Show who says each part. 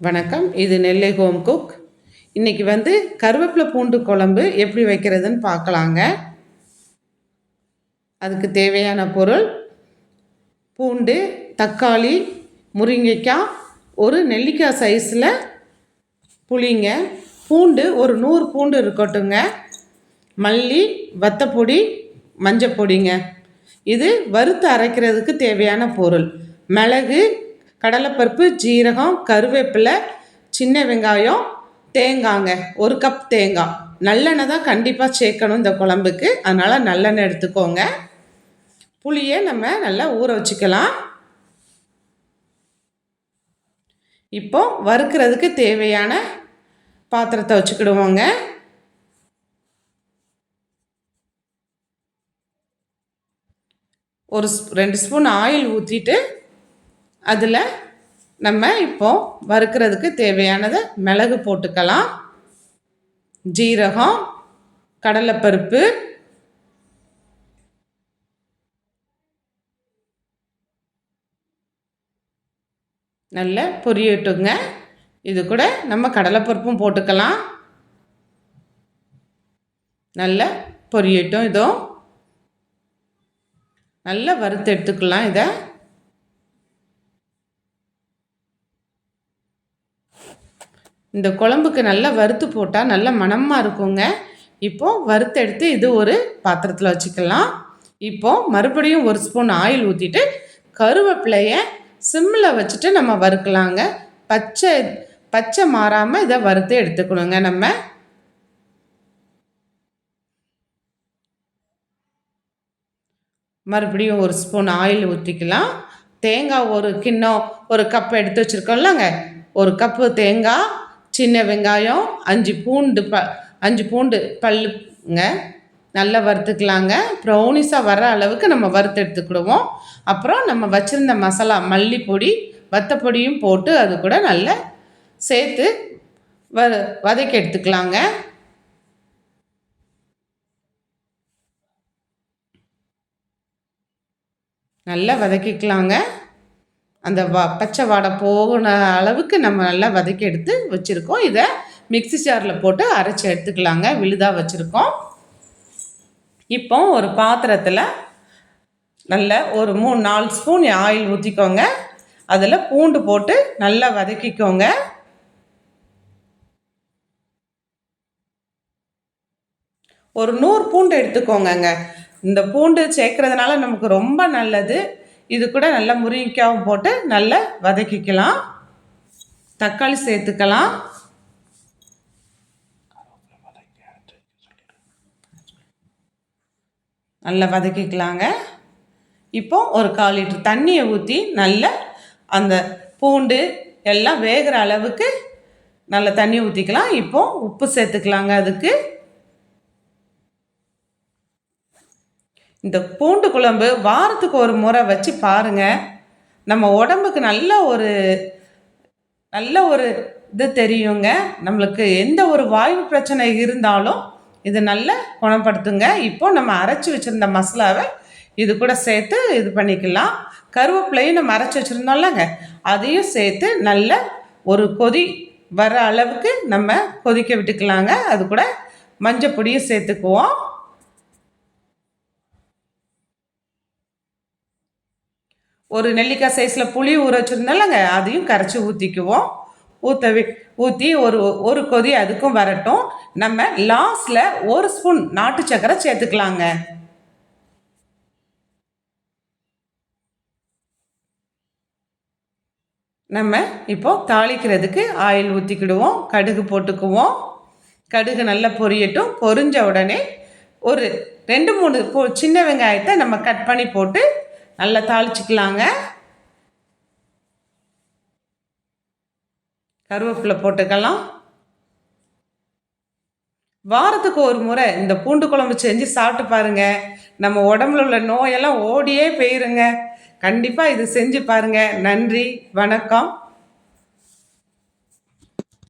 Speaker 1: வணக்கம். இது நெல்லை home cook. இன்றைக்கி கருவேப்பிலை பூண்டு குழம்பு எப்படி வைக்கிறதுன்னு பார்க்கலாங்க. அதுக்கு தேவையான பொருள் பூண்டு, தக்காளி, முருங்கைக்காய், ஒரு நெல்லிக்காய் சைஸில் புளிங்க. பூண்டு ஒரு 100 பூண்டு இருக்கட்டுங்க. மல்லி, வத்தப்பொடி, மஞ்சப்பொடிங்க. இது வறுத்து அரைக்கிறதுக்கு தேவையான பொருள். மிளகு, கடலைப்பருப்பு, ஜீரகம், கருவேப்பிலை, சின்ன வெங்காயம், தேங்காய்ங்க. 1 கப் தேங்காய். நல்லெண்ணெய் தான் கண்டிப்பாக சேர்க்கணும் இந்த குழம்புக்கு, அதனால் நல்லெண்ணெய் எடுத்துக்கோங்க. புளியை நம்ம நல்லா ஊற வச்சுக்கலாம். இப்போ வறுக்கிறதுக்கு தேவையான பாத்திரத்தை வச்சுக்கிடுவோங்க. ஒரு 2 ஸ்பூன் ஆயில் ஊற்றிட்டு அதில் நம்ம இப்போ வறுக்கிறதுக்கு தேவையானதை மிளகு போட்டுக்கலாம், ஜீரகம், கடலைப்பருப்பு, நல்ல பொரியட்டுங்க. இது கூட நம்ம கடலைப்பருப்பும் போட்டுக்கலாம். நல்ல பொரியட்டும். இதுவும் நல்லா வறுத்து எடுத்துக்கலாம். இதை இந்த குழம்புக்கு நல்லா வறுத்து போட்டால் நல்ல மணமாக இருக்குங்க. இப்போது வறுத்து எடுத்து இது ஒரு பாத்திரத்தில் வச்சுக்கலாம். இப்போது மறுபடியும் 1 ஸ்பூன் ஆயில் ஊற்றிட்டு கருவேப்பிலையை சிம்மில் வச்சுட்டு நம்ம வறுக்கலாங்க. பச்சை மாறாமல் இதை வறுத்து எடுத்துக்கணுங்க. நம்ம மறுபடியும் 1 ஸ்பூன் ஆயில் ஊற்றிக்கலாம். தேங்காய் ஒரு கிண்ணம், 1 கப் எடுத்து வச்சுருக்கோம்லங்க. 1 கப்பு தேங்காய், சின்ன வெங்காயம், 5 பூண்டு பல்லுங்க. நல்லா வறுத்துக்கலாங்க. ப்ரௌனிஸாக வர்ற அளவுக்கு நம்ம வறுத்து எடுத்துக்கிடுவோம். அப்புறம் நம்ம வச்சுருந்த மசாலா, மல்லிப்பொடி, வத்தப்பொடியும் போட்டு அது கூட நல்லா சேர்த்து வதக்கி எடுத்துக்கலாங்க. நல்லா வதக்கிக்கலாங்க. அந்த பச்சை வாடை போகிற அளவுக்கு நம்ம நல்லா வதக்கி எடுத்து வச்சுருக்கோம். இதை மிக்ஸி ஜாரில் போட்டு அரைச்சி எடுத்துக்கலாங்க. விழுதாக வச்சுருக்கோம். இப்போ ஒரு பாத்திரத்தில் நல்ல ஒரு 3-4 ஸ்பூன் ஆயில் ஊற்றிக்கோங்க. அதில் பூண்டு போட்டு நல்லா வதக்கிக்கோங்க. ஒரு 100 பூண்டு எடுத்துக்கோங்கங்க. இந்த பூண்டு சேர்க்கறதுனால நமக்கு ரொம்ப நல்லது. இது கூட நல்லா முருங்கைக்காவும் போட்டு நல்லா வதக்கிக்கலாம். தக்காளி சேர்த்துக்கலாம். நல்லா வதக்கிக்கலாங்க. இப்போ ஒரு 1/4 லிட்டர் தண்ணியை ஊற்றி நல்லா அந்த பூண்டு எல்லாம் வேகிற அளவுக்கு நல்ல தண்ணி ஊற்றிக்கலாம். இப்போ உப்பு சேர்த்துக்கலாங்க. அதுக்கு இந்த பூண்டு குழம்பு வாரத்துக்கு ஒரு முறை வச்சு பாருங்கள். நம்ம உடம்புக்கு நல்ல ஒரு இது தெரியுங்க. நம்மளுக்கு எந்த ஒரு வாயு பிரச்சனை இருந்தாலும் இது நல்லா குணப்படுத்துங்க. இப்போ நம்ம அரைச்சி வச்சுருந்த மசாலாவை இது கூட சேர்த்து இது பண்ணிக்கலாம். கருவேப்பிலையும் நம்ம அரைச்சி வச்சுருந்தோம்லங்க, அதையும் சேர்த்து நல்ல ஒரு கொதி வர அளவுக்கு நம்ம கொதிக்க விட்டுக்கலாங்க. அது கூட மஞ்சள் பொடியும் சேர்த்துக்குவோம். ஒரு நெல்லிக்காய் சைஸில் புளி ஊற வச்சுருந்தோம்லங்க, அதையும் கரைச்சி ஊற்றிக்குவோம். ஊற்றி ஒரு கொதி அதுக்கும் வரட்டும். நம்ம லாஸ்டில் 1 ஸ்பூன் நாட்டு சக்கரை சேர்த்துக்கலாங்க. நம்ம இப்போ தாளிக்கிறதுக்கு ஆயில் ஊற்றிக்கிடுவோம். கடுகு போட்டுக்குவோம். கடுகு நல்லா பொரியட்டும். பொரிஞ்ச உடனே ஒரு 2-3 சின்ன வெங்காயத்தை நம்ம கட் பண்ணி போட்டு நல்லா தாளிச்சிக்கலாங்க. கருவேப்பிலை போட்டுக்கலாம். வாரத்துக்கு ஒரு முறை இந்த பூண்டு குழம்பு செஞ்சு சாப்பிட்டு பாருங்கள். நம்ம உடம்புல உள்ள நோயெல்லாம் ஓடியே போயிருங்க. கண்டிப்பாக இது செஞ்சு பாருங்கள். நன்றி, வணக்கம்.